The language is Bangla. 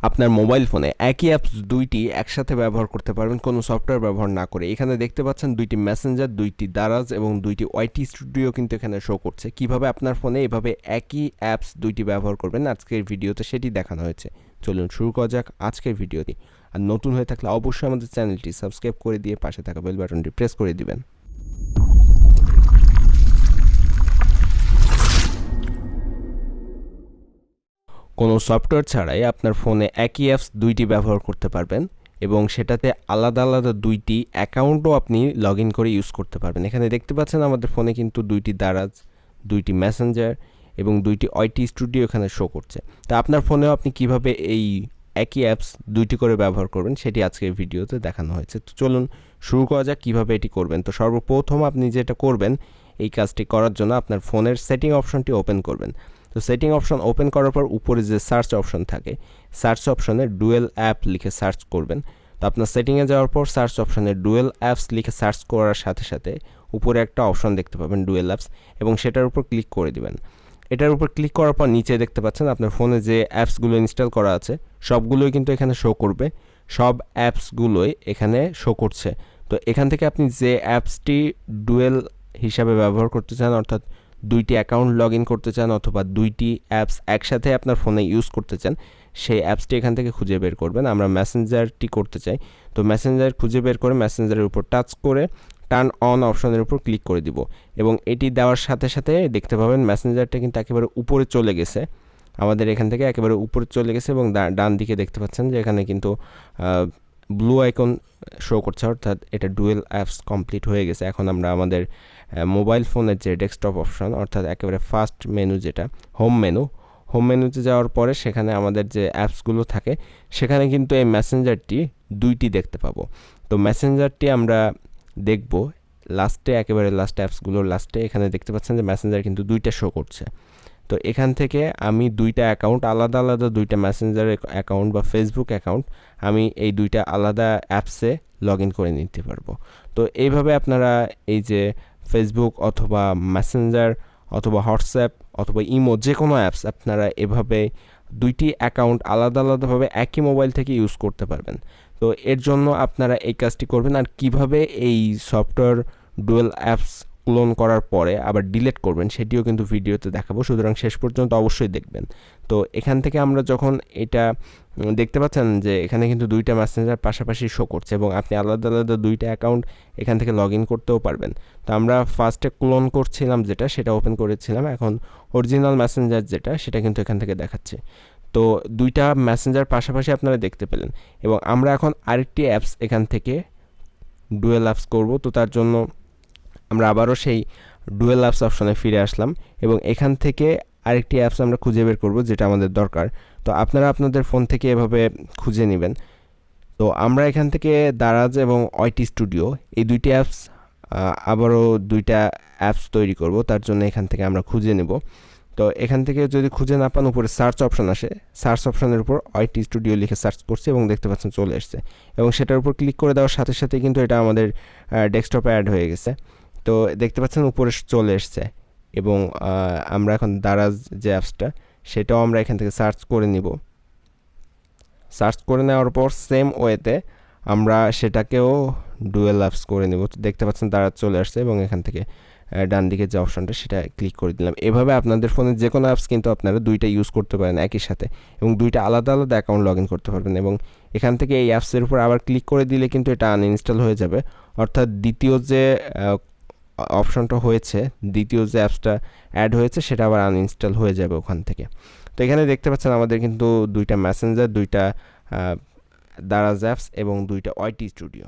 আপনার মোবাইল ফোনে একই অ্যাপস দুইটি একসাথে ব্যবহার করতে পারবেন কোনো সফটওয়্যার ব্যবহার না করে। এখানে দেখতে পাচ্ছেন দুইটি মেসেঞ্জার, দুইটি দারাজ এবং দুইটি ওয়াইটি স্টুডিও কিন্তু এখানে শো করছে। কিভাবে আপনার ফোনে এভাবে একই অ্যাপস দুইটি ব্যবহার করবেন আজকের ভিডিওতে সেটি দেখানো হয়েছে। চলুন শুরু করা যাক আজকের ভিডিওটি। আর নতুন হয়ে থাকলে অবশ্যই আমাদের চ্যানেলটি সাবস্ক্রাইব করে দিয়ে পাশে থাকা বেল বাটনটি প্রেস করে দিবেন। কোনো সফটওয়্যার ছাড়াই আপনার ফোনে একই অ্যাপস দুইটি ব্যবহার করতে পারবেন এবং সেটাতে আলাদা আলাদা দুইটি অ্যাকাউন্টও আপনি লগ ইন করে ইউজ করতে পারবেন। এখানে দেখতে পাচ্ছেন আমাদের ফোনে কিন্তু দুইটি দারাজ, দুইটি মেসেঞ্জার এবং দুইটি ওয়াইটি স্টুডিও এখানে শো করছে। তা আপনার ফোনেও আপনি কিভাবে এই একই অ্যাপস দুইটি করে ব্যবহার করবেন সেটি আজকের ভিডিওতে দেখানো হয়েছে। তো চলুন শুরু করা যাক কীভাবে এটি করবেন। তো সর্বপ্রথম আপনি যেটা করবেন এই কাজটি করার জন্য আপনার ফোনের সেটিং অপশনটি ওপেন করবেন। তো সেটিং অপশন ওপেন করার পর উপরে যে সার্চ অপশন থাকে সার্চ অপশনে ডুয়েল অ্যাপ লিখে সার্চ করবেন। তো আপনার সেটিংয়ে যাওয়ার পর সার্চ অপশনে ডুয়েল অ্যাপস লিখে সার্চ করার সাথে সাথে উপরে একটা অপশন দেখতে পাবেন ডুয়েল অ্যাপস, এবং সেটার উপর ক্লিক করে দিবেন। এটার উপর ক্লিক করার পর নিচে দেখতে পাচ্ছেন আপনার ফোনে যে অ্যাপসগুলো ইনস্টল করা আছে সবগুলোই কিন্তু এখানে শো করবে, সব অ্যাপসগুলোই এখানে শো করছে। তো এখান থেকে আপনি যে অ্যাপসটি ডুয়েল হিসাবে ব্যবহার করতে চান, অর্থাৎ দুইটি অ্যাকাউন্ট লগ ইন করতে চান অথবা দুইটি অ্যাপস একসাথে আপনার ফোনে ইউজ করতে চান, সেই অ্যাপসটি এখান থেকে খুঁজে বের করবেন। আমরা মেসেঞ্জারটি করতে চাই, তো মেসেঞ্জার খুঁজে বের করে মেসেঞ্জারের উপর টাচ করে টার্ন অন অপশনের উপর ক্লিক করে দিব, এবং এটি দেওয়ার সাথে সাথে দেখতে পাবেন মেসেঞ্জারটা কিন্তু একেবারে উপরে চলে গেছে, আমাদের এখান থেকে একেবারে উপরে চলে গেছে। এবং ডান দিকে দেখতে পাচ্ছেন যে এখানে কিন্তু ব্লু আইকন শো করছে, অর্থাৎ এটা ডুয়েল অ্যাপস কমপ্লিট হয়ে গেছে। এখন আমরা আমাদের মোবাইল ফোনের যে ডেস্কটপ অপশন, অর্থাৎ একেবারে ফার্স্ট মেনু যেটা হোম মেনুতে যাওয়ার পরে সেখানে আমাদের যে অ্যাপসগুলো থাকে সেখানে কিন্তু এই মেসেঞ্জারটি দুইটি দেখতে পাবো। তো মেসেঞ্জারটি আমরা দেখব লাস্টে, একেবারে লাস্ট অ্যাপসগুলোর লাস্টে এখানে দেখতে পাচ্ছেন যে মেসেঞ্জার কিন্তু দুইটা শো করছে। তো এখান থেকে আমি দুইটা অ্যাকাউন্ট আলাদা আলাদা দুইটা মেসেঞ্জার অ্যাকাউন্ট বা ফেসবুক অ্যাকাউন্ট আমি এই দুইটা আলাদা অ্যাপসে লগ ইন করে নিতে পারবো। তো এইভাবে আপনারা এই যে ফেসবুক অথবা মেসেঞ্জার অথবা হোয়াটসঅ্যাপ অথবা ইমো যে কোনো অ্যাপস আপনারা এভাবে দুইটি অ্যাকাউন্ট আলাদা আলাদাভাবে একই মোবাইল থেকে ইউজ করতে পারবেন। তো এর জন্য আপনারা এই কাজটি করবেন। আর কিভাবে এই সফটওয়্যার ডুয়েল অ্যাপস ক্লোন করার পরে আবার ডিলিট করবেন সেটিও কিন্তু ভিডিওতে দেখাবো, সুতরাং শেষ পর্যন্ত অবশ্যই দেখবেন। তো এখান থেকে আমরা যখন এটা দেখতে পাচ্ছেন যে এখানে কিন্তু দুইটা মেসেঞ্জার পাশাপাশি শো করছে এবং আপনি আলাদা আলাদা দুইটা অ্যাকাউন্ট এখান থেকে লগ ইন করতেও পারবেন। তো আমরা ফার্স্টে ক্লোন করছিলাম যেটা, সেটা ওপেন করেছিলাম, এখন অরিজিনাল মেসেঞ্জার যেটা সেটা কিন্তু এখান থেকে দেখাচ্ছে। তো দুইটা মেসেঞ্জার পাশাপাশি আপনারা দেখতে পেলেন, এবং আমরা এখন আরেকটি অ্যাপস এখান থেকে ডুয়েল অ্যাপস করব। তো তার জন্য আমরা আবারও সেই ডুয়েল অ্যাপস অপশনে ফিরে আসলাম এবং এখান থেকে আরেকটি অ্যাপস আমরা খুঁজে বের করব যেটা আমাদের দরকার। তো আপনারা আপনাদের ফোন থেকে এভাবে খুঁজে নেবেন। তো আমরা এখান থেকে দারাজ এবং ওয়াইটি স্টুডিও এই দুইটি অ্যাপস আবারও দুইটা অ্যাপস তৈরি করব, তার জন্য এখান থেকে আমরা খুঁজে নেব। তো এখান থেকে যদি খুঁজে না পান উপরে সার্চ অপশন আসে, সার্চ অপশনের উপর ওয়াইটি স্টুডিও লিখে সার্চ করছি এবং দেখতে পাচ্ছেন চলে এসছে, এবং সেটার উপর ক্লিক করে দেওয়ার সাথে সাথে কিন্তু এটা আমাদের ডেস্কটপে অ্যাড হয়ে গেছে। তো দেখতে পাচ্ছেন উপরে চলে এসছে, এবং আমরা এখন দারাজ যে অ্যাপসটা সেটাও আমরা এখান থেকে সার্চ করে নিব। সার্চ করে নেওয়ার পর সেম ওয়েতে আমরা সেটাকেও ডুয়েল অ্যাপস করে নেব। তো দেখতে পাচ্ছেন দারাজ চলে আসছে এবং এখান থেকে ডান দিকে যে অপশনটা সেটা ক্লিক করে দিলাম। এভাবে আপনাদের ফোনে যে কোনো অ্যাপস কিন্তু আপনারা দুইটা ইউজ করতে পারেন একই সাথে, এবং দুইটা আলাদা আলাদা অ্যাকাউন্ট লগ ইন করতে পারবেন। এবং এখান থেকে এই অ্যাপসের উপর আবার ক্লিক করে দিলে কিন্তু এটা আনইনস্টল হয়ে যাবে, অর্থাৎ দ্বিতীয় যে অপশনটা হয়েছে, দ্বিতীয় যে অ্যাপসটা অ্যাড হয়েছে সেটা আবার আনইনস্টল হয়ে যাবে ওখান থেকে। তো এখানে দেখতে পাচ্ছেন আমাদের কিন্তু দুইটা মেসেঞ্জার, দুইটা দারাজ অ্যাপস এবং দুইটা ওয়াইটি স্টুডিও।